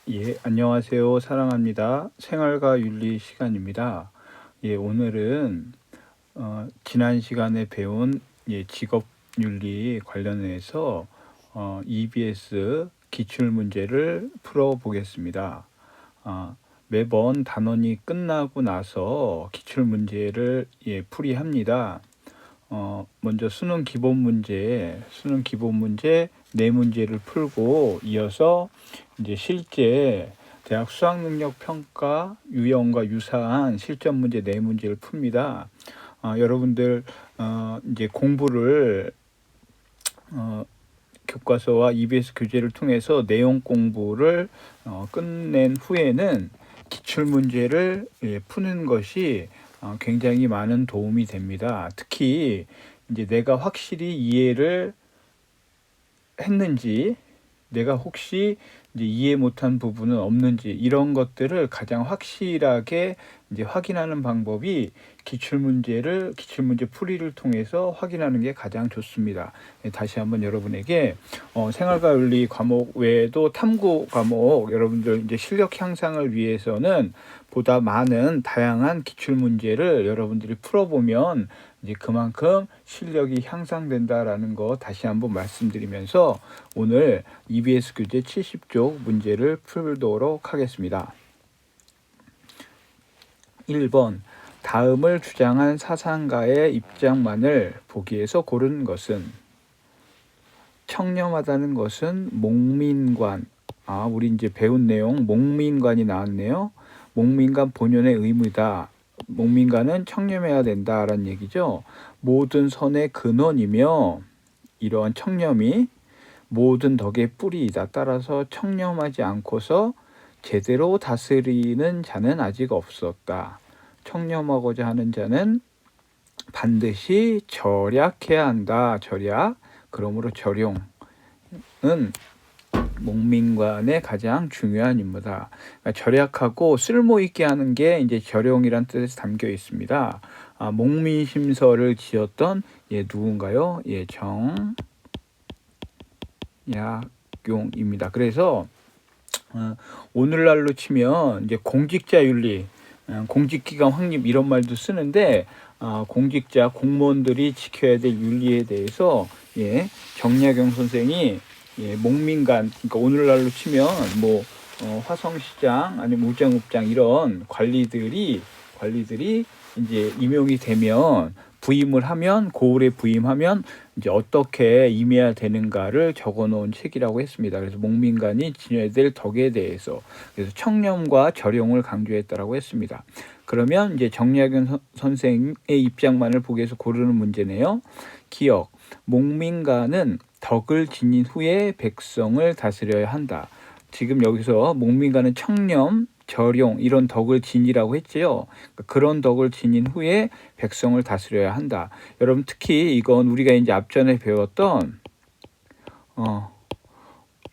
예, 안녕하세요. 사랑합니다. 생활과 윤리 시간입니다. 예, 오늘은 지난 시간에 배운 직업 윤리 관련해서 EBS 기출 문제를 풀어보겠습니다. 매번 단원이 끝나고 나서 기출 문제를 풀이합니다. 먼저 수능 기본 문제 네 문제를 풀고 이어서 이제 실제 대학 수학능력 평가 유형과 유사한 실전 문제 네 문제를 풉니다. 여러분들 이제 공부를 교과서와 EBS 교재를 통해서 내용 공부를 끝낸 후에는 기출 문제를 푸는 것이 굉장히 많은 도움이 됩니다. 특히 이제 내가 확실히 이해를 했는지, 내가 혹시 이제 이해 못한 부분은 없는지 이런 것들을 가장 확실하게 이제 확인하는 방법이 기출문제 풀이를 통해서 확인하는 게 가장 좋습니다. 다시 한번 여러분에게 생활과 윤리 과목 외에도 탐구 과목 여러분들 이제 실력 향상을 위해서는 보다 많은 다양한 기출문제를 여러분들이 풀어보면 이제 그만큼 실력이 향상된다라는 거 다시 한번 말씀드리면서 오늘 EBS 교재 70쪽 문제를 풀도록 하겠습니다. 1번 다음을 주장한 사상가의 입장만을 보기에서 고른 것은 청렴하다는 것은 목민관. 우리 이제 배운 내용 목민관이 나왔네요. 목민관 본연의 의무다. 목민관은 청렴해야 된다라는 얘기죠. 모든 선의 근원이며 이러한 청렴이 모든 덕의 뿌리이다. 따라서 청렴하지 않고서 제대로 다스리는 자는 아직 없었다. 청렴하고자 하는 자는 반드시 절약해야 한다. 절약. 그러므로 절용은 목민관의 가장 중요한 임무다. 그러니까 절약하고 쓸모있게 하는 게 이제 절용이란 뜻에서 담겨 있습니다. 목민심서를 지었던 누군가요? 정약용입니다. 그래서 오늘날로 치면 이제 공직자윤리, 공직기관 확립 이런 말도 쓰는데 공직자 공무원들이 지켜야 될 윤리에 대해서 정약용 선생이 목민관, 그러니까 오늘날로 치면 뭐 화성시장 아니면 우정읍장 이런 관리들이 이제 임용이 되면 부임을 하면 고을에 부임하면 이제 어떻게 임해야 되는가를 적어놓은 책이라고 했습니다. 그래서 목민관이 지녀야 될 덕에 대해서 그래서 청렴과 절용을 강조했다라고 했습니다. 그러면 이제 정약용 선생의 입장만을 보기 위해서 고르는 문제네요. 기억. 목민관은 덕을 지닌 후에 백성을 다스려야 한다. 지금 여기서 목민관은 청렴, 절용 이런 덕을 지니라고 했지요. 그런 덕을 지닌 후에 백성을 다스려야 한다. 여러분 특히 이건 우리가 이제 앞전에 배웠던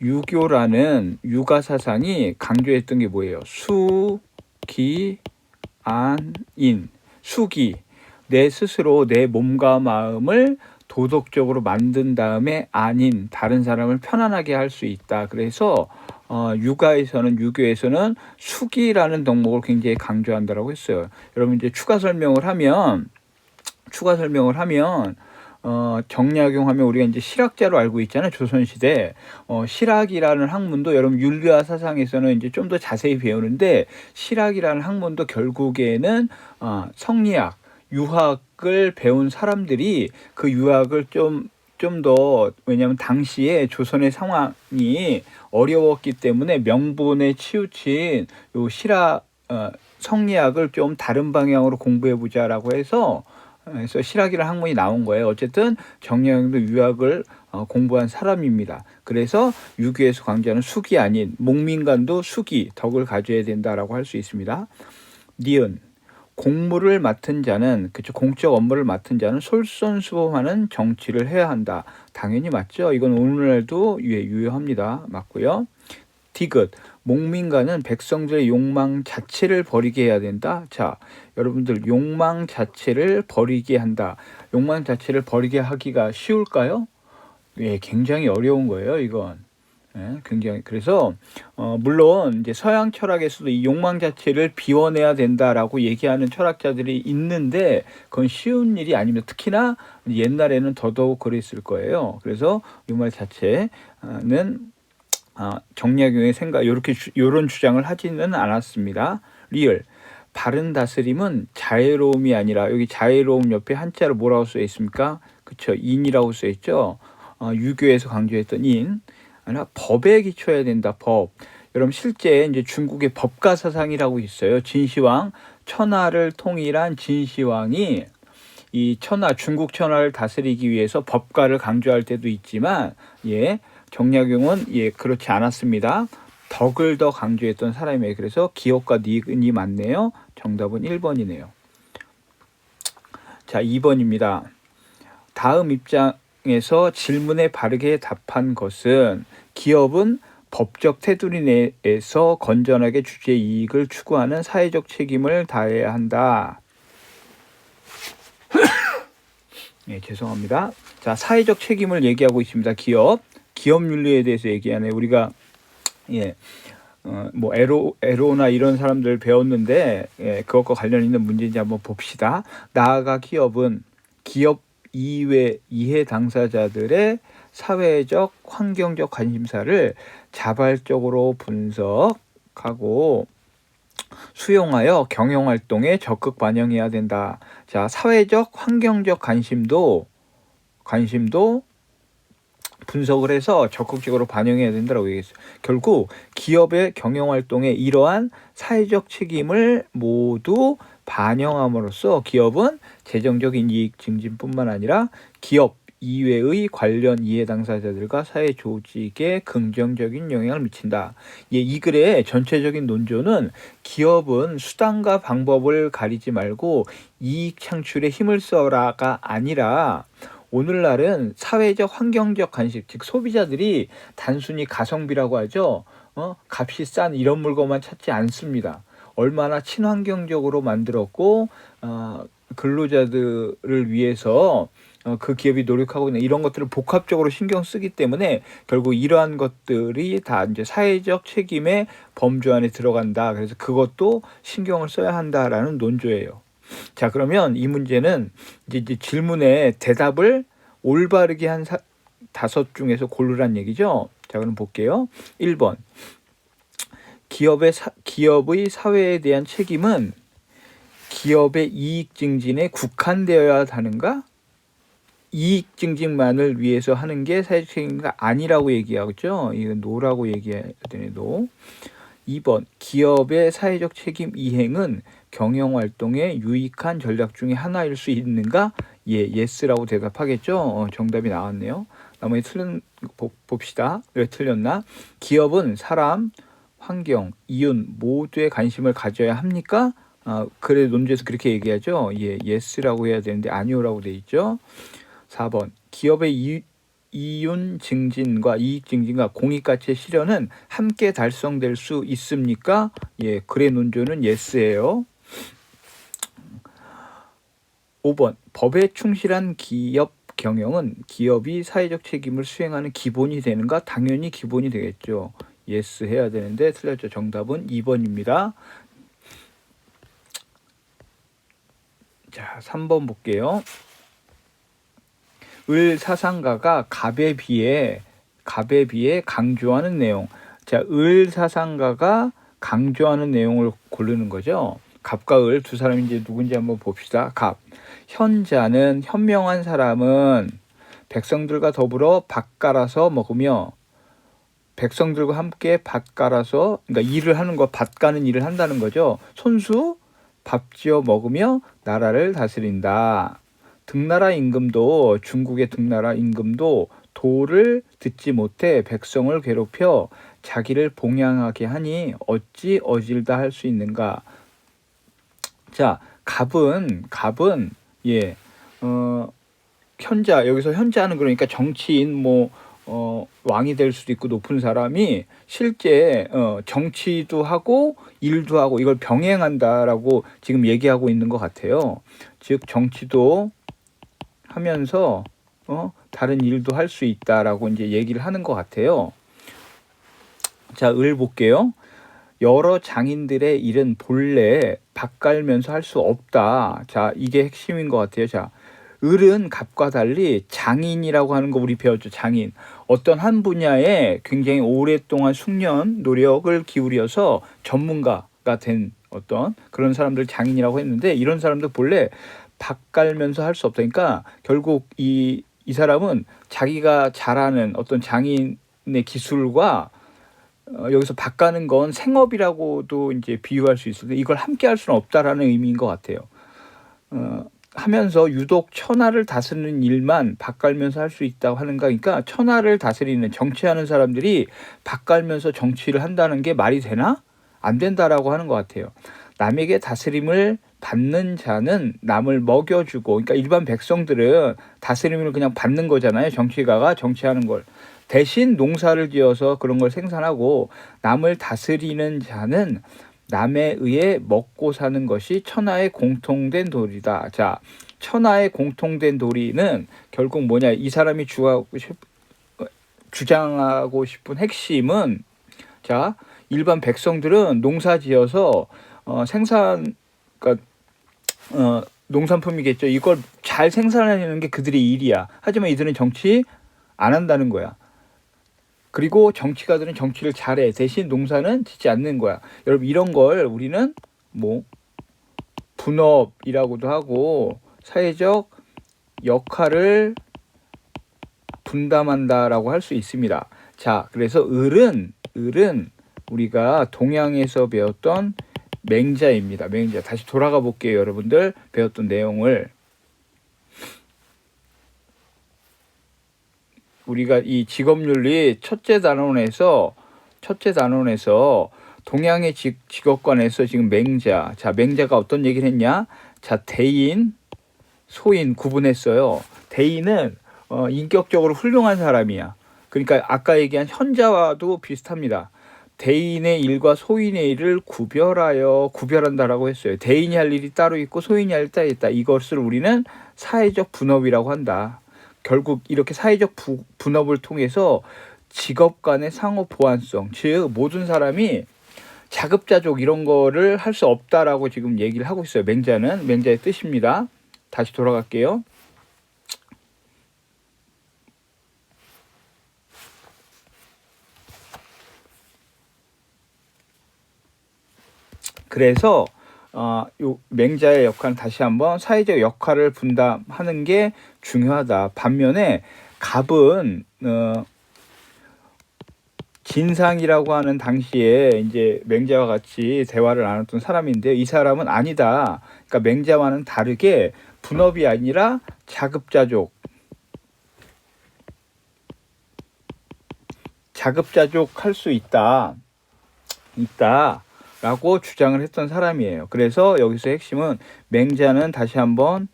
유교라는 유가 사상이 강조했던 게 뭐예요? 수, 기, 안, 인. 수기. 내 스스로 내 몸과 마음을 도덕적으로 만든 다음에 아닌 다른 사람을 편안하게 할 수 있다. 그래서 유교에서는 수기라는 덕목을 굉장히 강조한다라고 했어요. 여러분 이제 추가 설명을 하면 정약용 하면 우리가 이제 실학자로 알고 있잖아요. 조선시대 실학이라는 학문도 여러분 윤리와 사상에서는 이제 좀 더 자세히 배우는데 실학이라는 학문도 결국에는 성리학, 유학을 배운 사람들이 그 유학을 좀 더 왜냐하면 당시에 조선의 상황이 어려웠기 때문에 명분에 치우친 요 실학 성리학을 좀 다른 방향으로 공부해 보자라고 해서 실학이라는 학문이 나온 거예요. 어쨌든 정약용도 유학을 공부한 사람입니다. 그래서 유교에서 강조하는 수기 아닌 목민관도 수기, 덕을 가져야 된다라고 할 수 있습니다. 니은. 공무를 맡은 자는 공적 업무를 맡은 자는 솔선수범하는 정치를 해야 한다. 당연히 맞죠. 이건 오늘날도 유효합니다. 맞고요. 디귿. 목민관은 백성들의 욕망 자체를 버리게 해야 된다. 자, 여러분들 욕망 자체를 버리게 한다. 욕망 자체를 버리게 하기가 쉬울까요? 굉장히 어려운 거예요, 이건. 예, 굉장히 그래서 물론 이제 서양 철학에서도 이 욕망 자체를 비워내야 된다라고 얘기하는 철학자들이 있는데 그건 쉬운 일이 아닙니다. 특히나 옛날에는 더더욱 그랬을 거예요. 그래서 이 말 자체는 정약용의 생각 요런 주장을 하지는 않았습니다. 리얼 바른 다스림은 자애로움이 아니라 여기 자애로움 옆에 한자로 뭐라고 써 있습니까? 그쵸, 인이라고 써 있죠. 유교에서 강조했던 인. 아니라 법에 기초해야 된다. 법. 여러분 실제 이제 중국의 법가 사상이라고 있어요. 진시황 천하를 통일한 진시황이 이 중국 천하를 다스리기 위해서 법가를 강조할 때도 있지만 정약용은 그렇지 않았습니다. 덕을 더 강조했던 사람이에요. 그래서 기업과 니은이 맞네요. 정답은 1번이네요. 자, 2번입니다. 다음 입장에서 질문에 바르게 답한 것은 기업은 법적 테두리 내에서 건전하게 주주의 이익을 추구하는 사회적 책임을 다해야 한다. 죄송합니다. 자, 사회적 책임을 얘기하고 있습니다. 기업 윤리에 대해서 얘기하네요. 우리가 뭐 에로나 이런 사람들 배웠는데 그것과 관련 있는 문제인지 한번 봅시다. 나아가 기업은 기업 이해 당사자들의 사회적, 환경적 관심사를 자발적으로 분석하고 수용하여 경영활동에 적극 반영해야 된다. 자, 사회적, 환경적 관심도 분석을 해서 적극적으로 반영해야 된다고 얘기했어요. 결국 기업의 경영활동에 이러한 사회적 책임을 모두 반영함으로써 기업은 재정적인 이익 증진뿐만 아니라 기업 이외의 관련 이해 당사자들과 사회 조직에 긍정적인 영향을 미친다. 이 글의 전체적인 논조는 기업은 수단과 방법을 가리지 말고 이익 창출에 힘을 써라가 아니라 오늘날은 사회적 환경적 관심, 즉 소비자들이 단순히 가성비라고 하죠. 값이 싼 이런 물건만 찾지 않습니다. 얼마나 친환경적으로 만들었고 근로자들을 위해서 그 기업이 노력하고 있는 이런 것들을 복합적으로 신경 쓰기 때문에 결국 이러한 것들이 다 이제 사회적 책임의 범주 안에 들어간다. 그래서 그것도 신경을 써야 한다라는 논조예요. 자, 그러면 이 문제는 이제 질문에 대답을 올바르게 한 5 중에서 고르란 얘기죠. 자, 그럼 볼게요. 1번. 기업의 사회에 대한 책임은 기업의 이익 증진에 국한되어야 하는가? 이익 증진만을 위해서 하는 게 사회적 책임이 아니라고 얘기하죠. 이건 노라고 얘기해야 되네, 노. 2번. 기업의 사회적 책임 이행은 경영활동에 유익한 전략 중에 하나일 수 있는가? 예스라고 대답하겠죠. 정답이 나왔네요. 나머지 봅시다. 왜 틀렸나? 기업은 사람, 환경, 이윤 모두에 관심을 가져야 합니까? 그래 논조에서 그렇게 얘기하죠. 예스라고 해야 되는데 아니오라고 돼 있죠. 4번. 기업의 이윤 증진과 이익 증진과 공익가치의 실현은 함께 달성될 수 있습니까? 글의 논조는 예스예요. 5번. 법에 충실한 기업 경영은 기업이 사회적 책임을 수행하는 기본이 되는가? 당연히 기본이 되겠죠. 예스 해야 되는데 틀렸죠. 정답은 2번입니다. 자, 3번 볼게요. 을 사상가가 갑에 비해 강조하는 내용. 자, 을 사상가가 강조하는 내용을 고르는 거죠. 갑과 을 두 사람이 이제 누군지 한번 봅시다. 갑. 현자는 현명한 사람은 백성들과 더불어 밭 갈아서 먹으며 백성들과 함께 밭 갈아서 그러니까 일을 하는 거, 밭 가는 일을 한다는 거죠. 손수 밥 지어 먹으며 나라를 다스린다. 중국의 등나라 임금도 도를 듣지 못해 백성을 괴롭혀 자기를 봉양하게 하니 어찌 어질다 할 수 있는가. 자, 갑은 현자, 여기서 현자는 그러니까 정치인 왕이 될 수도 있고 높은 사람이 실제 정치도 하고 일도 하고 이걸 병행한다라고 지금 얘기하고 있는 것 같아요. 즉 정치도 하면서 다른 일도 할 수 있다라고 이제 얘기를 하는 것 같아요. 자, 을 볼게요. 여러 장인들의 일은 본래 바깔면서 할 수 없다. 자, 이게 핵심인 것 같아요. 자, 을은 갑과 달리 장인이라고 하는 거 우리 배웠죠. 장인. 어떤 한 분야에 굉장히 오랫동안 숙련, 노력을 기울여서 전문가가 된 어떤 그런 사람들 장인이라고 했는데, 이런 사람들 본래 바깔면서 할 수 없다. 그러니까 결국 이 사람은 자기가 잘하는 어떤 장인의 기술과 여기서 바까는 건 생업이라고도 이제 비유할 수 있을 때, 이걸 함께 할 수는 없다라는 의미인 것 같아요. 하면서 유독 천하를 다스리는 일만 바깔면서 할 수 있다고 하는가. 그러니까 천하를 다스리는, 정치하는 사람들이 바깔면서 정치를 한다는 게 말이 되나? 안 된다라고 하는 것 같아요. 남에게 다스림을 받는 자는 남을 먹여주고, 그러니까 일반 백성들은 다스림을 그냥 받는 거잖아요. 정치가가 정치하는 걸. 대신 농사를 지어서 그런 걸 생산하고, 남을 다스리는 자는 남에 의해 먹고 사는 것이 천하의 공통된 도리다. 자, 천하의 공통된 도리는 결국 뭐냐? 이 사람이 주장하고 싶은 핵심은, 자, 일반 백성들은 농사 지어서 그러니까 농산품이겠죠. 이걸 잘 생산하는 게 그들의 일이야. 하지만 이들은 정치 안 한다는 거야. 그리고 정치가들은 정치를 잘해. 대신 농사는 짓지 않는 거야. 여러분, 이런 걸 우리는 뭐 분업이라고도 하고 사회적 역할을 분담한다라고 할 수 있습니다. 자, 그래서 을은 우리가 동양에서 배웠던 맹자입니다. 맹자. 다시 돌아가 볼게요. 여러분들 배웠던 내용을. 우리가 이 직업윤리 첫째 단원에서 동양의 직업관에서 지금 맹자. 자, 맹자가 어떤 얘기를 했냐? 자, 대인, 소인 구분했어요. 대인은 인격적으로 훌륭한 사람이야. 그러니까 아까 얘기한 현자와도 비슷합니다. 대인의 일과 소인의 일을 구별한다라고 했어요. 대인이 할 일이 따로 있고 소인이 할 일이 따로 있다. 이것을 우리는 사회적 분업이라고 한다. 결국 이렇게 사회적 분업을 통해서 직업 간의 상호 보완성, 즉 모든 사람이 자급자족 이런 거를 할 수 없다라고 지금 얘기를 하고 있어요. 맹자의 뜻입니다. 다시 돌아갈게요. 그래서 요 맹자의 역할은 다시 한번 사회적 역할을 분담하는 게 중요하다. 반면에 갑은 진상이라고 하는 당시에 이제 맹자와 같이 대화를 나눴던 사람인데, 이 사람은 아니다. 그러니까 맹자와는 다르게 분업이 아니라 자급자족 할 수 있다라고 주장을 했던 사람이에요. 그래서 여기서 핵심은 맹자는 다시 한번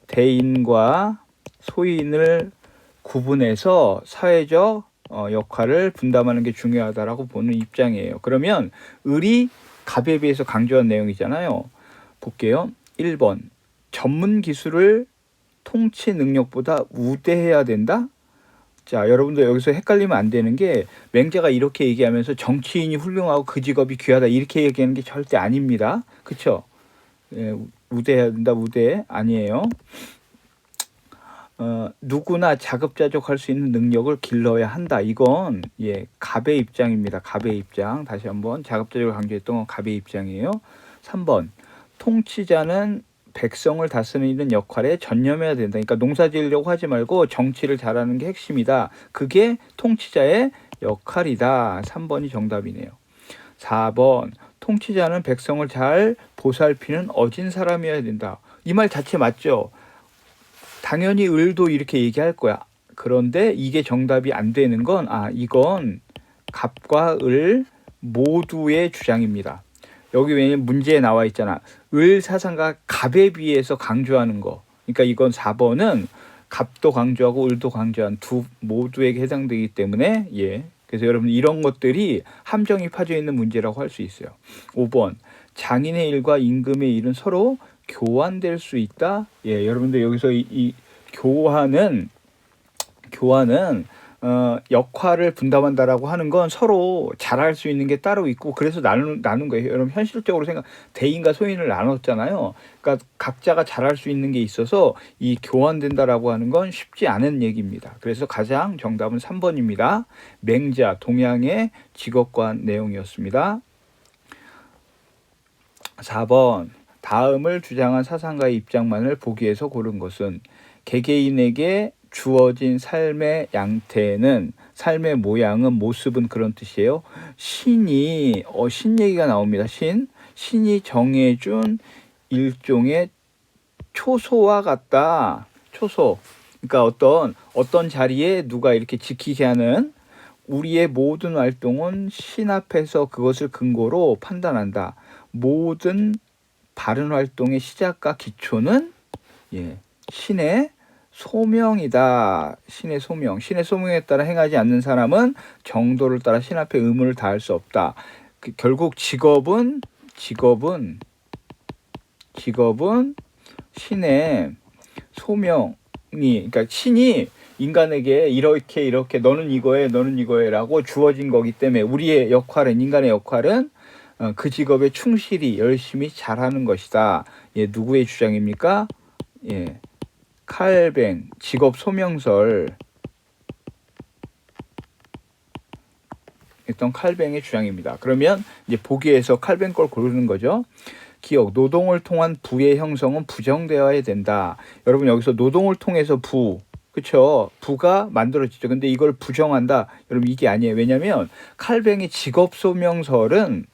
대인과 소인을 구분해서 사회적 역할을 분담하는 게 중요하다라고 보는 입장이에요. 그러면 을이 갑에 비해서 강조한 내용이잖아요. 볼게요. 1번. 전문 기술을 통치 능력보다 우대해야 된다? 자, 여러분들 여기서 헷갈리면 안 되는 게, 맹자가 이렇게 얘기하면서 정치인이 훌륭하고 그 직업이 귀하다 이렇게 얘기하는 게 절대 아닙니다. 그렇죠? 예, 우대해야 된다, 우대 아니에요. 누구나 자급자족할 수 있는 능력을 길러야 한다. 이건 갑의 입장입니다. 갑의 입장. 다시 한번 자급자족을 강조했던 건 갑의 입장이에요. 3번. 통치자는 백성을 다스리는 역할에 전념해야 된다. 그러니까 농사 지으려고 하지 말고 정치를 잘하는 게 핵심이다. 그게 통치자의 역할이다. 3번이 정답이네요. 4번. 통치자는 백성을 잘 보살피는 어진 사람이어야 된다. 이 말 자체 맞죠? 당연히 을도 이렇게 얘기할 거야. 그런데 이게 정답이 안 되는 건, 이건 갑과 을 모두의 주장입니다. 여기 왜냐면 문제에 나와 있잖아. 을 사상가 갑에 비해서 강조하는 거. 그러니까 이건 4번은 갑도 강조하고 을도 강조한 두 모두에게 해당되기 때문에 그래서 여러분 이런 것들이 함정이 파져 있는 문제라고 할 수 있어요. 5번. 장인의 일과 임금의 일은 서로 교환될 수 있다. 여러분들 여기서 이 교환은 역할을 분담한다라고 하는 건 서로 잘할 수 있는 게 따로 있고 그래서 나눈 거예요. 여러분 현실적으로 대인과 소인을 나눴잖아요. 그러니까 각자가 잘할 수 있는 게 있어서 이 교환된다라고 하는 건 쉽지 않은 얘기입니다. 그래서 가장 정답은 3번입니다. 맹자, 동양의 직업관 내용이었습니다. 4번. 다음을 주장한 사상가의 입장만을 보기에서 고른 것은 개개인에게 주어진 삶의 양태는 삶의 모양은 모습은 그런 뜻이에요. 신 얘기가 나옵니다. 신이 정해준 일종의 초소와 같다. 초소. 그러니까 어떤 자리에 누가 이렇게 지키게 하는 우리의 모든 활동은 신 앞에서 그것을 근거로 판단한다. 모든 바른 활동의 시작과 기초는 신의 소명이다. 신의 소명. 신의 소명에 따라 행하지 않는 사람은 정도를 따라 신 앞에 의무를 다할 수 없다. 결국 직업은 신의 소명이, 그러니까 신이 인간에게 이렇게 너는 이거해라고 주어진 거기 때문에 인간의 역할은 그 직업에 충실히 열심히 잘하는 것이다. 누구의 주장입니까? 칼뱅 직업 소명설 했던 칼뱅의 주장입니다. 그러면 이제 보기에서 칼뱅 걸 고르는 거죠. 기억, 노동을 통한 부의 형성은 부정되어야 된다. 여러분 여기서 노동을 통해서 그쵸? 부가 만들어지죠. 근데 이걸 부정한다. 여러분 이게 아니에요. 왜냐하면 칼뱅의 직업 소명설은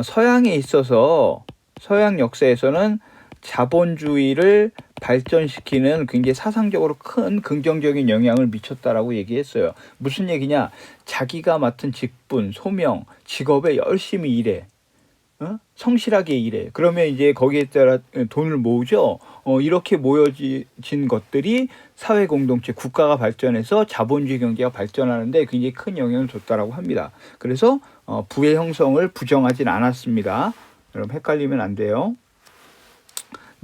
서양에 있어서 서양 역사에서는 자본주의를 발전시키는 굉장히 사상적으로 큰 긍정적인 영향을 미쳤다라고 얘기했어요. 무슨 얘기냐? 자기가 맡은 직분, 소명, 직업에 열심히 일해. 성실하게 일해. 그러면 이제 거기에 따라 돈을 모으죠. 이렇게 모여진 것들이 사회 공동체, 국가가 발전해서 자본주의 경제가 발전하는데 굉장히 큰 영향을 줬다라고 합니다. 그래서 부의 형성을 부정하진 않았습니다. 여러분 헷갈리면 안 돼요.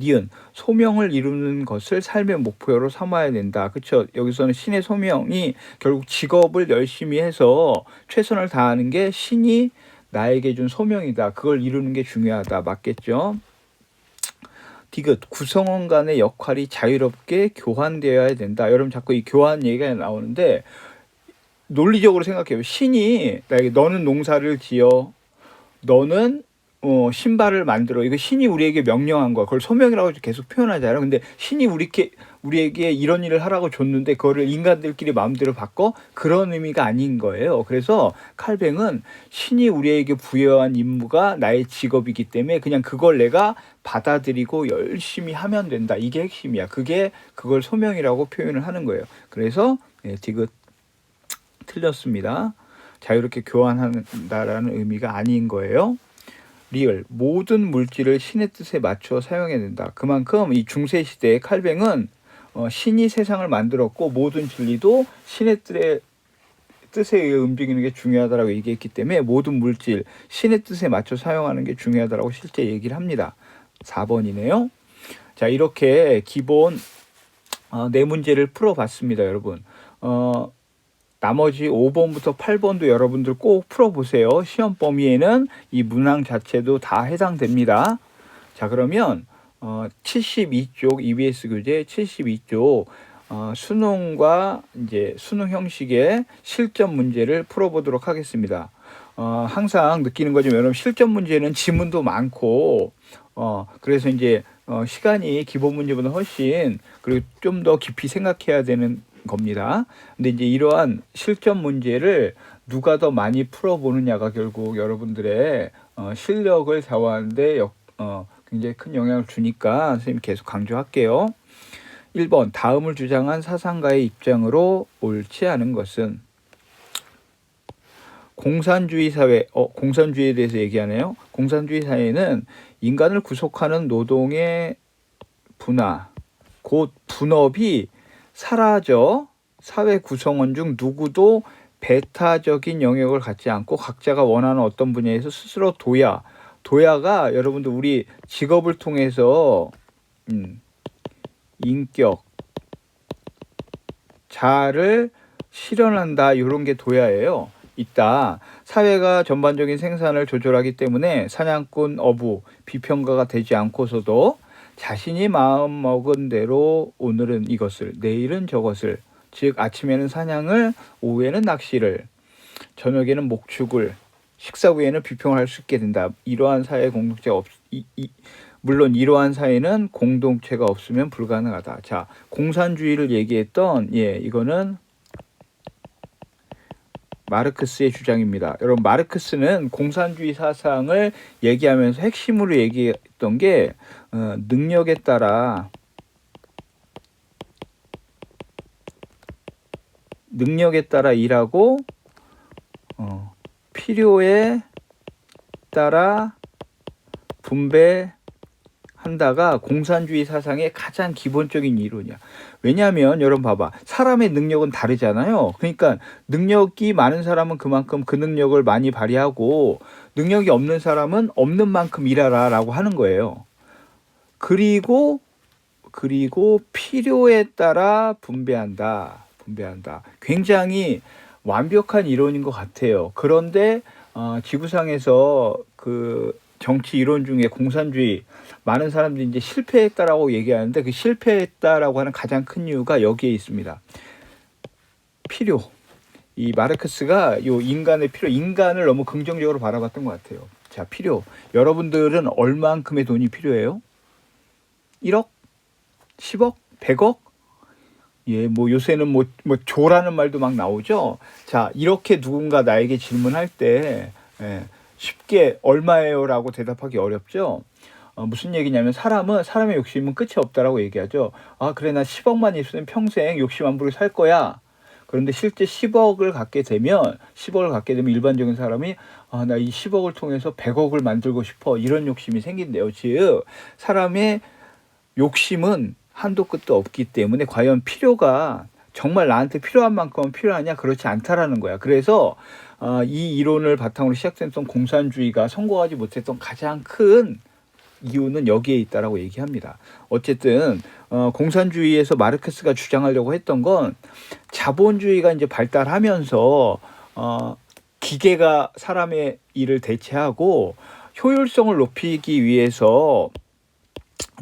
니은 소명을 이루는 것을 삶의 목표로 삼아야 된다. 그렇죠? 여기서는 신의 소명이 결국 직업을 열심히 해서 최선을 다하는 게 신이 나에게 준 소명이다. 그걸 이루는 게 중요하다. 맞겠죠? 디귿 구성원 간의 역할이 자유롭게 교환되어야 된다. 여러분 자꾸 이 교환 얘기가 나오는데 논리적으로 생각해요. 신이 나에게 너는 농사를 지어, 너는 신발을 만들어. 이거 신이 우리에게 명령한 거야. 그걸 소명이라고 계속 표현하잖아요. 근데 신이 우리에게 이런 일을 하라고 줬는데 그거를 인간들끼리 마음대로 바꿔? 그런 의미가 아닌 거예요. 그래서 칼뱅은 신이 우리에게 부여한 임무가 나의 직업이기 때문에 그냥 그걸 내가 받아들이고 열심히 하면 된다. 이게 핵심이야. 그걸 소명이라고 표현을 하는 거예요. 그래서 디귿 틀렸습니다. 자유롭게 교환한다라는 의미가 아닌 거예요. 리을 모든 물질을 신의 뜻에 맞춰 사용해야 된다. 그만큼 이 중세 시대의 칼뱅은 신이 세상을 만들었고 모든 진리도 신의 뜻에 의해 움직이는 게 중요하다라고 얘기했기 때문에 모든 물질 신의 뜻에 맞춰 사용하는 게 중요하다라고 실제 얘기를 합니다. 4번이네요. 자, 이렇게 기본 네 문제를 풀어봤습니다, 여러분. 나머지 5번부터 8번도 여러분들 꼭 풀어보세요. 시험 범위에는 이 문항 자체도 다 해당됩니다. 자, 그러면 72쪽 EBS 교재 72쪽 수능과 이제 수능 형식의 실전 문제를 풀어보도록 하겠습니다. 항상 느끼는 거지만 여러분 실전 문제는 지문도 많고 그래서 이제 시간이 기본 문제보다 훨씬 그리고 좀 더 깊이 생각해야 되는 겁니다. 근데 이제 이러한 실전 문제를 누가 더 많이 풀어보느냐가 결국 여러분들의 실력을 좌우하는데 굉장히 큰 영향을 주니까 선생님이 계속 강조할게요. 1번 다음을 주장한 사상가의 입장으로 옳지 않은 것은 공산주의 사회, 공산주의에 대해서 얘기하네요. 공산주의 사회는 인간을 구속하는 노동의 분화, 곧 분업이 사라져 사회 구성원 중 누구도 배타적인 영역을 갖지 않고 각자가 원하는 어떤 분야에서 스스로 도야가 여러분들 우리 직업을 통해서 인격, 자아를 실현한다 이런 게 도야예요. 있다. 사회가 전반적인 생산을 조절하기 때문에 사냥꾼 어부 비평가가 되지 않고서도 자신이 마음먹은 대로 오늘은 이것을 내일은 저것을 즉 아침에는 사냥을 오후에는 낚시를 저녁에는 목축을 식사 후에는 비평을 할 수 있게 된다. 이러한 사회 공동체가 물론 이러한 사회는 공동체가 없으면 불가능하다. 자, 공산주의를 얘기했던 이거는 마르크스의 주장입니다. 여러분 마르크스는 공산주의 사상을 얘기하면서 핵심으로 얘기했던 게 능력에 따라 일하고 필요에 따라 분배한다가 공산주의 사상의 가장 기본적인 이론이야. 왜냐하면 여러분 봐봐. 사람의 능력은 다르잖아요. 그러니까 능력이 많은 사람은 그만큼 그 능력을 많이 발휘하고 능력이 없는 사람은 없는 만큼 일하라 라고 하는 거예요. 그리고 필요에 따라 분배한다. 굉장히 완벽한 이론인 것 같아요. 그런데 지구상에서 그 정치 이론 중에 공산주의 많은 사람들이 이제 실패했다라고 얘기하는데 그 실패했다라고 하는 가장 큰 이유가 여기에 있습니다. 필요. 이 마르크스가 요 인간의 필요, 인간을 너무 긍정적으로 바라봤던 것 같아요. 자, 필요. 여러분들은 얼만큼의 돈이 필요해요? 1억? 10억? 100억? 뭐 요새는 뭐 조라는 말도 막 나오죠. 자, 이렇게 누군가 나에게 질문할 때 쉽게 얼마예요라고 대답하기 어렵죠. 무슨 얘기냐면 사람의 욕심은 끝이 없다라고 얘기하죠. 아, 그래 나 10억만 있으면 평생 욕심 안 부리고 살 거야. 그런데 실제 10억을 갖게 되면 일반적인 사람이 나 이 10억을 통해서 100억을 만들고 싶어. 이런 욕심이 생긴대요. 즉 사람의 욕심은 한도 끝도 없기 때문에 과연 필요가 정말 나한테 필요한 만큼 필요하냐? 그렇지 않다라는 거야. 그래서 이 이론을 바탕으로 시작됐던 공산주의가 성공하지 못했던 가장 큰 이유는 여기에 있다라고 얘기합니다. 어쨌든 공산주의에서 마르크스가 주장하려고 했던 건 자본주의가 이제 발달하면서 기계가 사람의 일을 대체하고 효율성을 높이기 위해서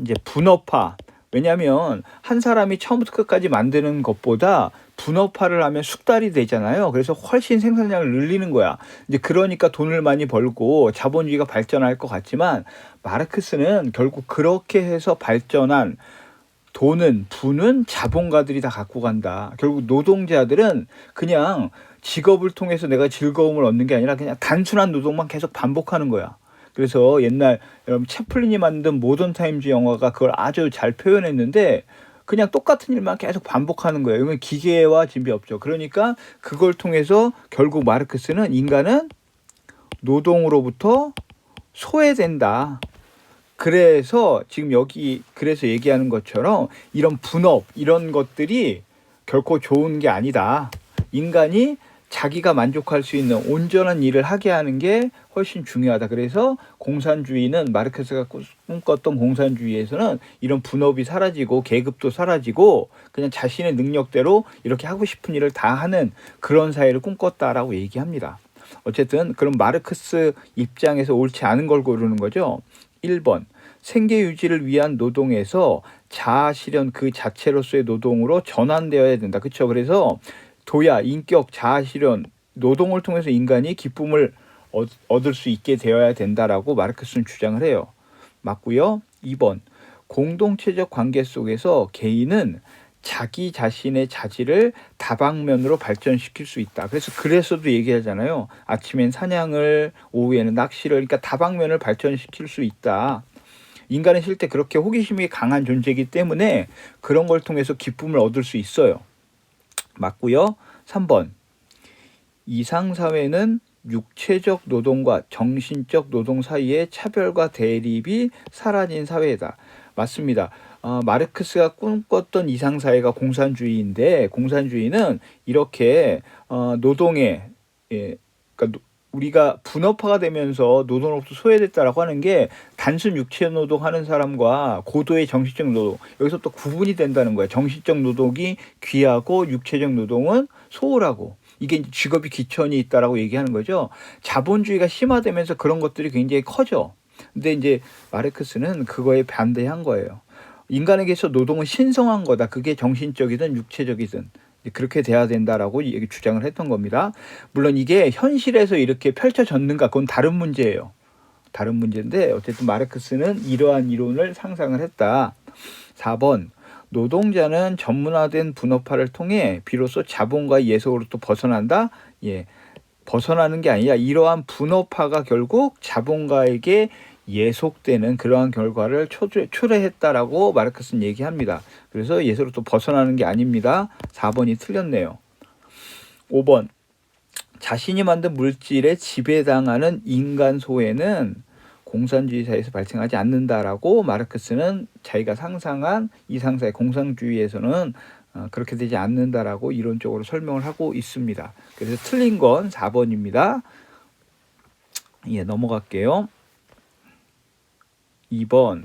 이제 분업화. 왜냐하면 한 사람이 처음부터 끝까지 만드는 것보다 분업화를 하면 숙달이 되잖아요. 그래서 훨씬 생산량을 늘리는 거야. 이제 그러니까 돈을 많이 벌고 자본주의가 발전할 것 같지만 마르크스는 결국 그렇게 해서 발전한 부는 자본가들이 다 갖고 간다. 결국 노동자들은 그냥 직업을 통해서 내가 즐거움을 얻는 게 아니라 그냥 단순한 노동만 계속 반복하는 거야. 그래서 옛날 여러분 채플린이 만든 모던 타임즈 영화가 그걸 아주 잘 표현했는데 그냥 똑같은 일만 계속 반복하는 거예요. 이건 기계와 진비 없죠. 그러니까 그걸 통해서 결국 마르크스는 인간은 노동으로부터 소외된다. 그래서 지금 그래서 얘기하는 것처럼 이런 분업 이런 것들이 결코 좋은 게 아니다. 인간이 자기가 만족할 수 있는 온전한 일을 하게 하는 게 훨씬 중요하다. 그래서 공산주의는 마르크스가 꿈꿨던 공산주의에서는 이런 분업이 사라지고 계급도 사라지고 그냥 자신의 능력대로 이렇게 하고 싶은 일을 다 하는 그런 사회를 꿈꿨다라고 얘기합니다. 어쨌든 그럼 마르크스 입장에서 옳지 않은 걸 고르는 거죠. 1번 생계 유지를 위한 노동에서 자아 실현 그 자체로서의 노동으로 전환되어야 된다. 그렇죠? 그래서 도야, 인격, 자아 실현, 노동을 통해서 인간이 기쁨을 얻을 수 있게 되어야 된다라고 마르크스는 주장을 해요. 맞고요. 2번 공동체적 관계 속에서 개인은 자기 자신의 자질을 다방면으로 발전시킬 수 있다. 그래서도 얘기하잖아요. 아침엔 사냥을, 오후에는 낚시를, 그러니까 다방면을 발전시킬 수 있다. 인간은 실제 그렇게 호기심이 강한 존재이기 때문에 그런 걸 통해서 기쁨을 얻을 수 있어요. 맞고요. 3번 이상사회는 육체적 노동과 정신적 노동 사이의 차별과 대립이 사라진 사회다. 맞습니다. 마르크스가 꿈꿨던 이상사회가 공산주의인데 공산주의는 이렇게 노동에 그러니까 우리가 분업화가 되면서 노동으로부터 소외됐다라고 하는 게 단순 육체 노동하는 사람과 고도의 정신적 노동, 여기서 또 구분이 된다는 거예요. 정신적 노동이 귀하고 육체적 노동은 소홀하고, 이게 이제 직업이 기천이 있다라고 얘기하는 거죠. 자본주의가 심화되면서 그런 것들이 굉장히 커져. 근데 이제 마르크스는 그거에 반대한 거예요. 인간에게서 노동은 신성한 거다. 그게 정신적이든 육체적이든 그렇게 돼야 된다라고 주장을 했던 겁니다. 물론 이게 현실에서 이렇게 펼쳐졌는가, 그건 다른 문제예요. 다른 문제인데 어쨌든 마르크스는 이러한 이론을 상상을 했다. 4번, 노동자는 전문화된 분업화를 통해 비로소 자본과 예속으로부터 벗어난다. 예, 벗어나는 게 아니라 이러한 분업화가 결국 자본가에게 예속되는 그러한 결과를 초래했다라고 마르크스는 얘기합니다. 그래서 예속으로부터 벗어나는 게 아닙니다. 4번이 틀렸네요. 5번, 자신이 만든 물질에 지배당하는 인간 소외는 공산주의 사회에서 발생하지 않는다라고 마르크스는 자기가 상상한 이상사회 공산주의에서는 그렇게 되지 않는다라고 이론적으로 설명을 하고 있습니다. 그래서 틀린 건 4번입니다. 예, 넘어갈게요. 2번,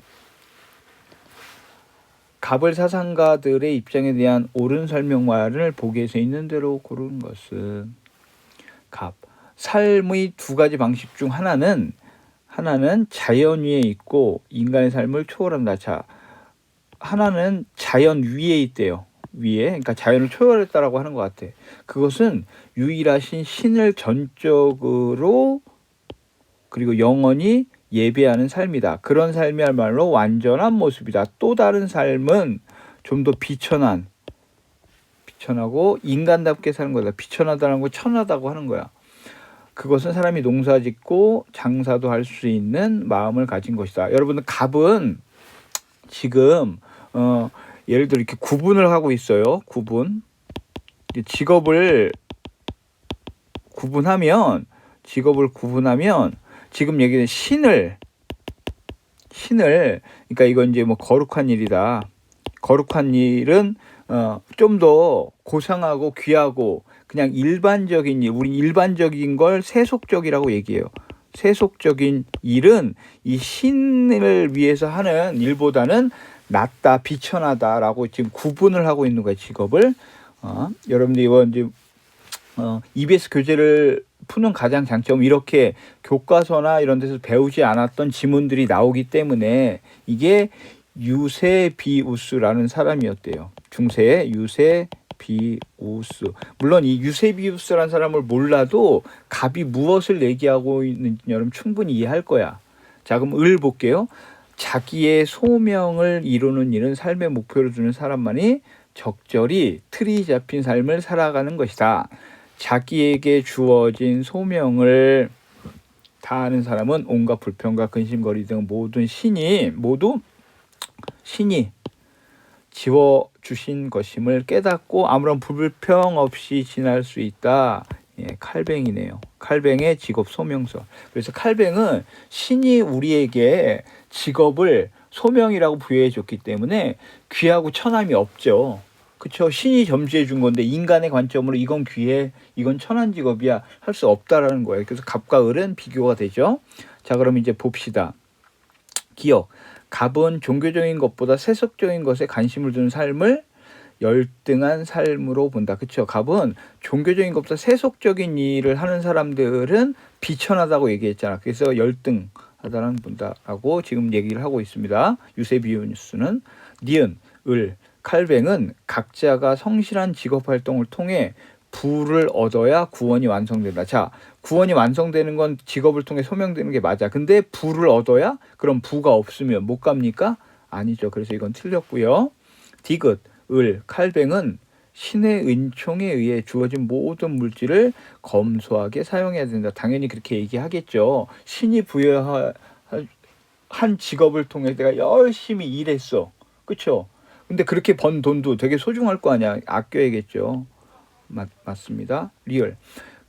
갑을 사상가들의 입장에 대한 옳은 설명만을 보기에서 있는 대로 고르는 것은 갑, 삶의 두 가지 방식 중 하나는 자연 위에 있고 인간의 삶을 초월한다. 자, 하나는 자연 위에 있대요. 위에, 그러니까 자연을 초월했다라고 하는 것 같아. 그것은 유일하신 신을 전적으로 그리고 영원히 예배하는 삶이다. 그런 삶이야말로 완전한 모습이다. 또 다른 삶은 좀 더 비천하고 인간답게 사는 거다. 비천하다는 거 천하다고 하는 거야. 그것은 사람이 농사짓고 장사도 할 수 있는 마음을 가진 것이다. 여러분들, 갑은 지금 예를 들어 이렇게 구분을 하고 있어요. 직업을 구분하면 지금 얘기는 신을 그러니까 이건 이제 뭐 거룩한 일이다. 거룩한 일은 좀 더 고상하고 귀하고 그냥 일반적인 일, 우리 일반적인 걸 세속적이라고 얘기해요. 세속적인 일은 이 신을 위해서 하는 일보다는 낫다, 비천하다라고 지금 구분을 하고 있는 거예요, 직업을. 여러분들 이번 이제 EBS 교재를 푸는 가장 장점은 이렇게 교과서나 이런 데서 배우지 않았던 지문들이 나오기 때문에, 이게 유세비우스라는 사람이었대요. 중세의 유세비우스. 물론 이 유세비우스라는 사람을 몰라도 갑이 무엇을 얘기하고 있는지 여러분 충분히 이해할 거야. 자, 그럼 을 볼게요. 자기의 소명을 이루는 일은 삶의 목표로 두는 사람만이 적절히 틀이 잡힌 삶을 살아가는 것이다. 자기에게 주어진 소명을 다하는 사람은 온갖 불평과 근심거리 등 모든 신이 지워주신 것임을 깨닫고 아무런 불평 없이 지날 수 있다. 예, 칼뱅이네요. 칼뱅의 직업 소명서. 그래서 칼뱅은 신이 우리에게 직업을 소명이라고 부여해 줬기 때문에 귀하고 천함이 없죠. 그렇죠. 신이 점수해 준 건데 인간의 관점으로 이건 귀해, 이건 천한 직업이야 할 수 없다라는 거예요. 그래서 갑과 을은 비교가 되죠. 자, 그럼 이제 봅시다. 기억. 갑은 종교적인 것보다 세속적인 것에 관심을 두는 삶을 열등한 삶으로 본다. 그렇죠. 갑은 종교적인 것보다 세속적인 일을 하는 사람들은 비천하다고 얘기했잖아. 그래서 열등하다는 본다라고 지금 얘기를 하고 있습니다. 유세비우스는. 니은, 을, 칼뱅은 각자가 성실한 직업 활동을 통해 부를 얻어야 구원이 완성된다. 자, 구원이 완성되는 건 직업을 통해 소명되는 게 맞아. 근데 부를 얻어야? 그럼 부가 없으면 못 갑니까? 아니죠. 그래서 이건 틀렸고요. 디귿, 을, 칼뱅은 신의 은총에 의해 주어진 모든 물질을 검소하게 사용해야 된다. 당연히 그렇게 얘기하겠죠. 신이 부여한 직업을 통해 내가 열심히 일했어. 그렇죠? 근데 그렇게 번 돈도 되게 소중할 거 아니야. 아껴야겠죠. 맞습니다. 리얼.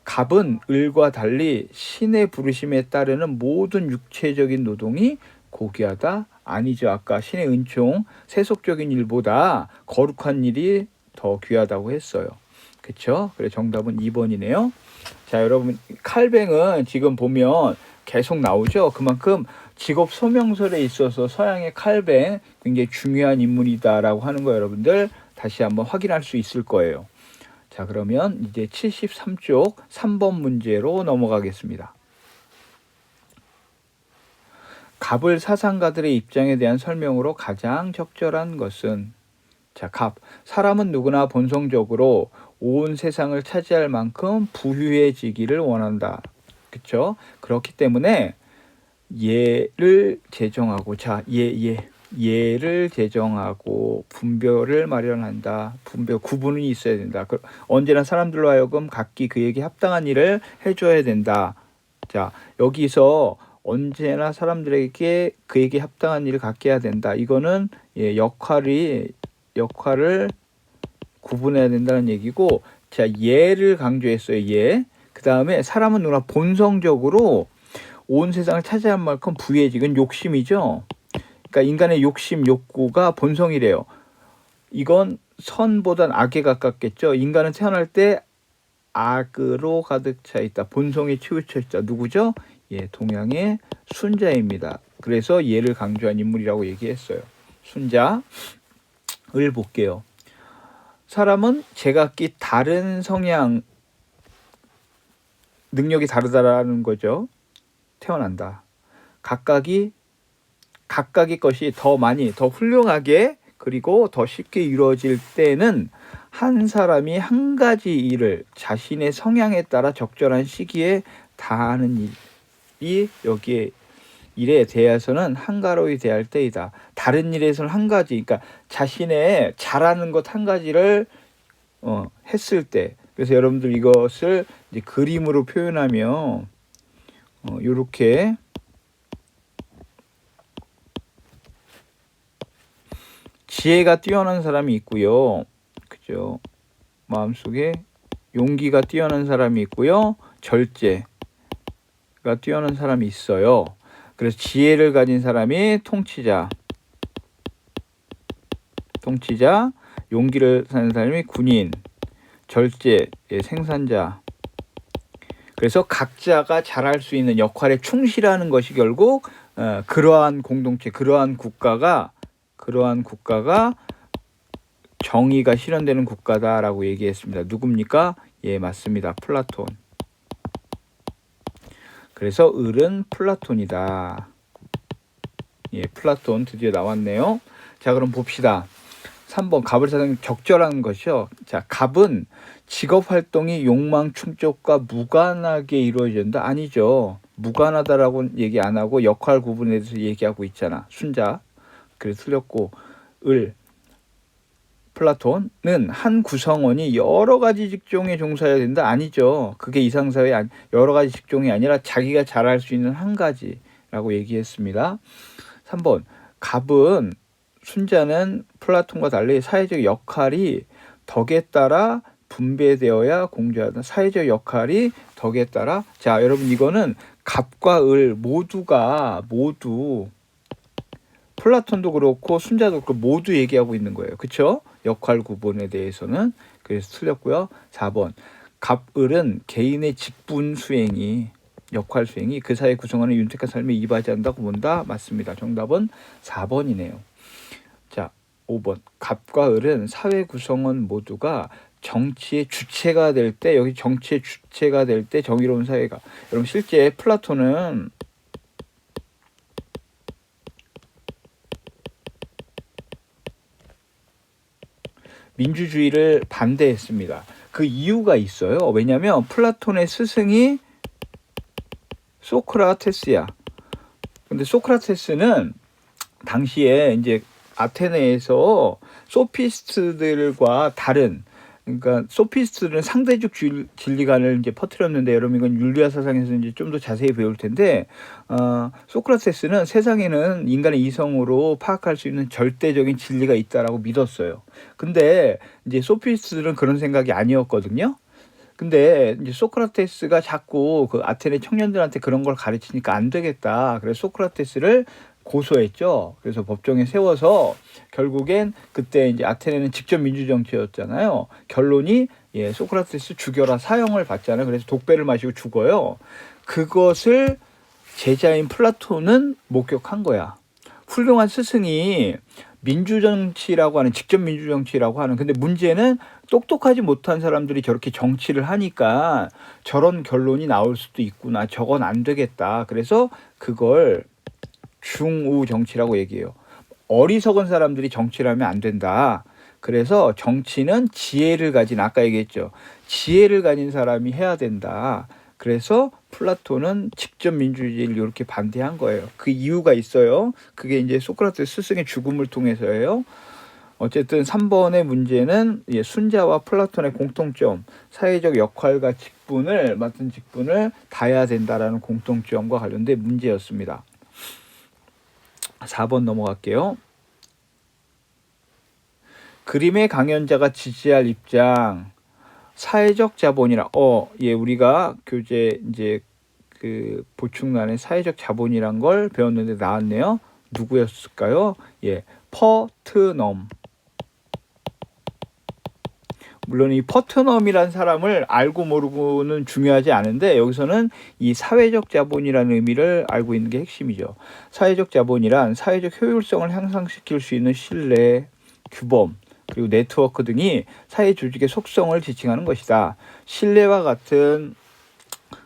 갑은 을과 달리 신의 부르심에 따르는 모든 육체적인 노동이 고귀하다? 아니죠. 아까 신의 은총, 세속적인 일보다 거룩한 일이 더 귀하다고 했어요. 그렇죠? 그래, 정답은 2번이네요. 자, 여러분, 칼뱅은 지금 보면 계속 나오죠. 그만큼 직업 소명설에 있어서 서양의 칼뱅 굉장히 중요한 인물이다라고 하는 거 여러분들 다시 한번 확인할 수 있을 거예요. 자, 그러면 이제 73쪽 3번 문제로 넘어가겠습니다. 갑을 사상가들의 입장에 대한 설명으로 가장 적절한 것은, 자, 갑. 사람은 누구나 본성적으로 온 세상을 차지할 만큼 부유해지기를 원한다. 그렇죠? 그렇기 때문에 예를 제정하고, 자, 예를 제정하고 분별을 마련한다. 분별, 구분이 있어야 된다. 언제나 사람들로 하여금 각기 그에게 합당한 일을 해줘야 된다. 자, 여기서 언제나 사람들에게 그에게 합당한 일을 갖게 해야 된다. 이거는 역할을 구분해야 된다는 얘기고, 자, 예를 강조했어요. 예. 그 다음에 사람은 누구나 본성적으로 온 세상을 차지할 만큼 부유해지건 욕심이죠. 그러니까 인간의 욕심, 욕구가 본성이래요. 이건 선보단 악에 가깝겠죠. 인간은 태어날 때 악으로 가득 차 있다. 본성에 치우쳐 있다. 누구죠? 예, 동양의 순자입니다. 그래서 예를 강조한 인물이라고 얘기했어요. 순자을 볼게요. 사람은 제각기 다른 성향, 능력이 다르다라는 거죠. 태어난다. 각각의 것이 더 많이, 더 훌륭하게 그리고 더 쉽게 이루어질 때는 한 사람이 한 가지 일을 자신의 성향에 따라 적절한 시기에 다하는 일이 여기에 일에 대해서는 한가로이 대할 때이다. 다른 일에서는 한 가지, 그러니까 자신의 잘하는 것 한 가지를 했을 때, 그래서 여러분들 이것을 이제 그림으로 표현하면 이렇게 지혜가 뛰어난 사람이 있고요. 그죠? 마음속에 용기가 뛰어난 사람이 있고요. 절제가 뛰어난 사람이 있어요. 그래서 지혜를 가진 사람이 통치자, 용기를 사는 사람이 군인, 절제, 생산자. 그래서 각자가 잘할 수 있는 역할에 충실하는 것이 결국 그러한 공동체, 그러한 국가가 정의가 실현되는 국가다라고 얘기했습니다. 누굽니까? 예, 맞습니다. 플라톤. 그래서 을은 플라톤이다. 예, 플라톤 드디어 나왔네요. 자, 그럼 봅시다. 3번 갑을 사상 적절한 것이요. 자, 갑은 직업 활동이 욕망 충족과 무관하게 이루어진다? 아니죠. 무관하다라고 얘기 안 하고 역할 구분에 대해서 얘기하고 있잖아. 순자. 그래서 틀렸고, 플라톤은 한 구성원이 여러 가지 직종에 종사해야 된다? 아니죠. 그게 이상사회 여러 가지 직종이 아니라 자기가 잘할 수 있는 한 가지라고 얘기했습니다. 3번 갑은 순자는 플라톤과 달리 사회적 역할이 덕에 따라 분배되어야 공존하다. 사회적 역할이 덕에 따라, 자, 여러분 이거는 갑과 을 모두 플라톤도 그렇고 순자도 그렇고 모두 얘기하고 있는 거예요. 그렇죠? 역할 구분에 대해서는. 그래서 틀렸고요. 4번 갑을은 개인의 직분 수행이, 역할 수행이 그 사회 구성하는 윤택한 삶에 이바지한다고 본다. 맞습니다. 정답은 4번이네요. 자, 5번 갑과 을은 사회 구성원 모두가 정치의 주체가 될 때, 여기 정치의 주체가 될 때 정의로운 사회가, 여러분 실제 플라톤은 민주주의를 반대했습니다. 그 이유가 있어요. 왜냐하면 플라톤의 스승이 소크라테스야. 근데 소크라테스는 당시에 이제 아테네에서 소피스트들과 다른, 그러니까 소피스트들은 상대적 진리관을 이제 퍼뜨렸는데, 여러분 이건 율리아 사상에서 이제 좀 더 자세히 배울 텐데, 소크라테스는 세상에는 인간의 이성으로 파악할 수 있는 절대적인 진리가 있다라고 믿었어요. 근데 이제 소피스트들은 그런 생각이 아니었거든요. 근데 이제 소크라테스가 자꾸 그 아테네 청년들한테 그런 걸 가르치니까 안 되겠다. 그래서 소크라테스를 고소했죠. 그래서 법정에 세워서 결국엔 그때 이제 아테네는 직접 민주정치였잖아요. 결론이 소크라테스 죽여라, 사형을 받잖아요. 그래서 독배를 마시고 죽어요. 그것을 제자인 플라톤은 목격한 거야. 훌륭한 스승이 민주정치라고 하는, 직접 민주정치라고 하는, 근데 문제는 똑똑하지 못한 사람들이 저렇게 정치를 하니까 저런 결론이 나올 수도 있구나, 저건 안 되겠다, 그래서 그걸 중우 정치라고 얘기해요. 어리석은 사람들이 정치를 하면 안 된다. 그래서 정치는 지혜를 가진, 아까 얘기했죠, 지혜를 가진 사람이 해야 된다. 그래서 플라톤은 직접 민주주의를 이렇게 반대한 거예요. 그 이유가 있어요. 그게 이제 소크라테스 스승의 죽음을 통해서예요. 어쨌든 3번의 문제는 순자와 플라톤의 공통점, 사회적 역할과 직분을 맡은 직분을 다해야 된다라는 공통점과 관련된 문제였습니다. 4번 넘어갈게요. 그림의 강연자가 지지할 입장, 사회적 자본이라, 우리가 교재 이제 그 보충란에 사회적 자본이란 걸 배웠는데 나왔네요. 누구였을까요? 퍼트넘. 물론 이 퍼트넘이란 사람을 알고 모르고는 중요하지 않은데, 여기서는 이 사회적 자본이라는 의미를 알고 있는 게 핵심이죠. 사회적 자본이란 사회적 효율성을 향상시킬 수 있는 신뢰, 규범, 그리고 네트워크 등이 사회 조직의 속성을 지칭하는 것이다. 신뢰와 같은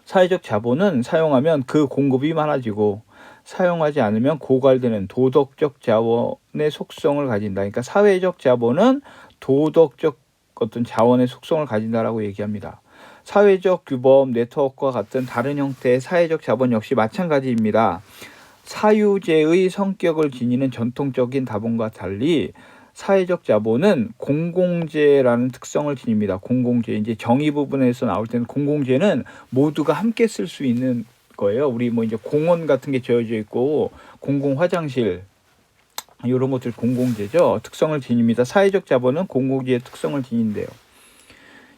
사회적 자본은 사용하면 그 공급이 많아지고, 사용하지 않으면 고갈되는 도덕적 자원의 속성을 가진다. 그러니까 사회적 자본은 도덕적 어떤 자원의 속성을 가진다라고 얘기합니다. 사회적 규범, 네트워크와 같은 다른 형태의 사회적 자본 역시 마찬가지입니다. 사유제의 성격을 지니는 전통적인 자본과 달리 사회적 자본은 공공재라는 특성을 지닙니다. 공공재, 이제 정의 부분에서 나올 때는 공공재는 모두가 함께 쓸 수 있는 거예요. 우리 뭐 이제 공원 같은 게 지어져 있고 공공 화장실, 이런 것들 공공재죠. 특성을 지닙니다. 사회적 자본은 공공재의 특성을 지닌대요.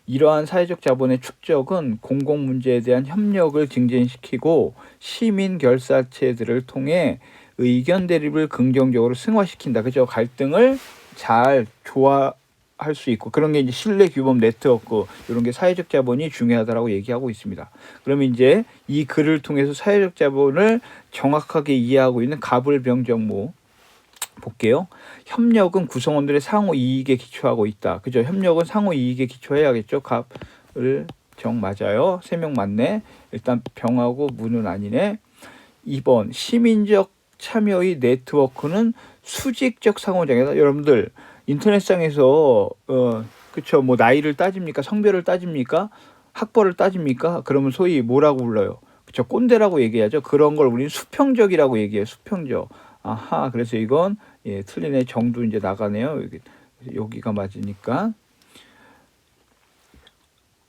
이러한 사회적 자본의 축적은 공공 문제에 대한 협력을 증진시키고 시민 결사체들을 통해 의견 대립을 긍정적으로 승화시킨다. 그죠? 갈등을 잘 조화할 수 있고, 그런 게 이제 신뢰, 규범, 네트워크, 이런 게 사회적 자본이 중요하다라고 얘기하고 있습니다. 그러면 이제 이 글을 통해서 사회적 자본을 정확하게 이해하고 있는 가불병정무 볼게요. 협력은 구성원들의 상호 이익에 기초하고 있다. 그죠? 협력은 상호 이익에 기초해야겠죠. 갑을 정 맞아요. 3명 맞네. 일단 병하고 무는 아니네. 2번 시민적 참여의 네트워크는 수직적 상호작용이다. 여러분들 인터넷상에서 그쵸, 뭐 나이를 따집니까? 성별을 따집니까? 학벌을 따집니까? 그러면 소위 뭐라고 불러요? 그쵸, 꼰대라고 얘기하죠. 그런 걸 우리는 수평적이라고 얘기해요. 수평적. 아하, 그래서 이건 틀리네. 정도 이제 나가네요. 여기가 맞으니까.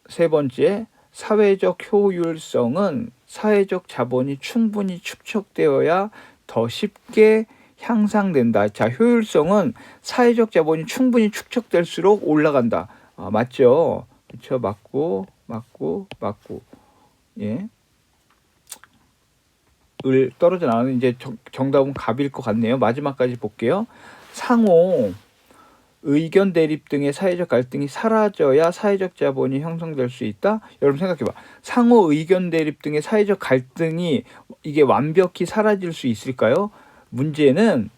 세 번째, 사회적 효율성은 사회적 자본이 충분히 축적되어야 더 쉽게 향상된다. 자, 효율성은 사회적 자본이 충분히 축적될수록 올라간다. 맞죠? 그렇죠? 맞고. 예. 을 떨어져 나오는, 이제 정답은 갑일 것 같네요. 마지막까지 볼게요. 상호 의견 대립 등의 사회적 갈등이 사라져야 사회적 자본이 형성될 수 있다. 여러분 생각해봐. 상호 의견 대립 등의 사회적 갈등이 이게 완벽히 사라질 수 있을까요? 문제는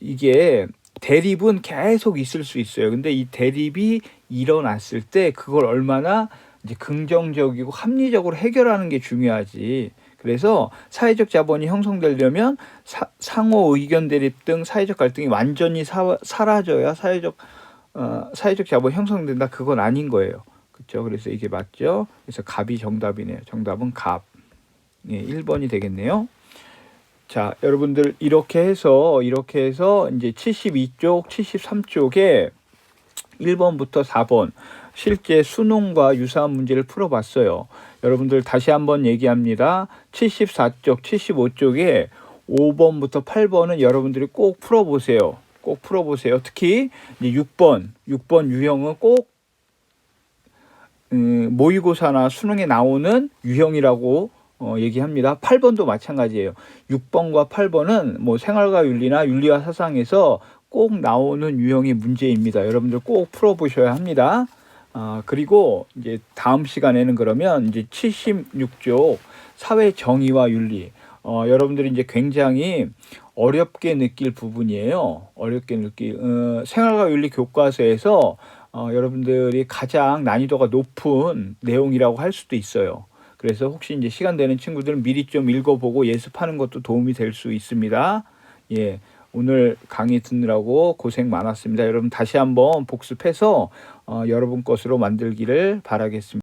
이게 대립은 계속 있을 수 있어요. 근데 이 대립이 일어났을 때 그걸 얼마나 이제 긍정적이고 합리적으로 해결하는 게 중요하지. 그래서 사회적 자본이 형성되려면 상호 의견 대립 등 사회적 갈등이 완전히 사라져야 사회적 자본이 형성된다. 그건 아닌 거예요. 그렇죠? 그래서 이게 맞죠? 그래서 갑이 정답이네요. 정답은 갑. 1번이 되겠네요. 자, 여러분들 이렇게 해서 이제 72쪽, 73쪽에 1번부터 4번 실제 수능과 유사한 문제를 풀어봤어요. 여러분들 다시 한번 얘기합니다. 74쪽, 75쪽에 5번부터 8번은 여러분들이 꼭 풀어보세요. 꼭 풀어보세요. 특히 이제 6번 유형은 꼭 모의고사나 수능에 나오는 유형이라고 얘기합니다. 8번도 마찬가지예요. 6번과 8번은 뭐 생활과 윤리나 윤리와 사상에서 꼭 나오는 유형의 문제입니다. 여러분들 꼭 풀어보셔야 합니다. 그리고 이제 다음 시간에는 그러면 이제 76쪽 사회 정의와 윤리. 여러분들이 이제 굉장히 어렵게 느낄 부분이에요. 어렵게 느낄 생활과 윤리 교과서에서 여러분들이 가장 난이도가 높은 내용이라고 할 수도 있어요. 그래서 혹시 이제 시간 되는 친구들은 미리 좀 읽어보고 예습하는 것도 도움이 될 수 있습니다. 예. 오늘 강의 듣느라고 고생 많았습니다. 여러분 다시 한번 복습해서 여러분 것으로 만들기를 바라겠습니다.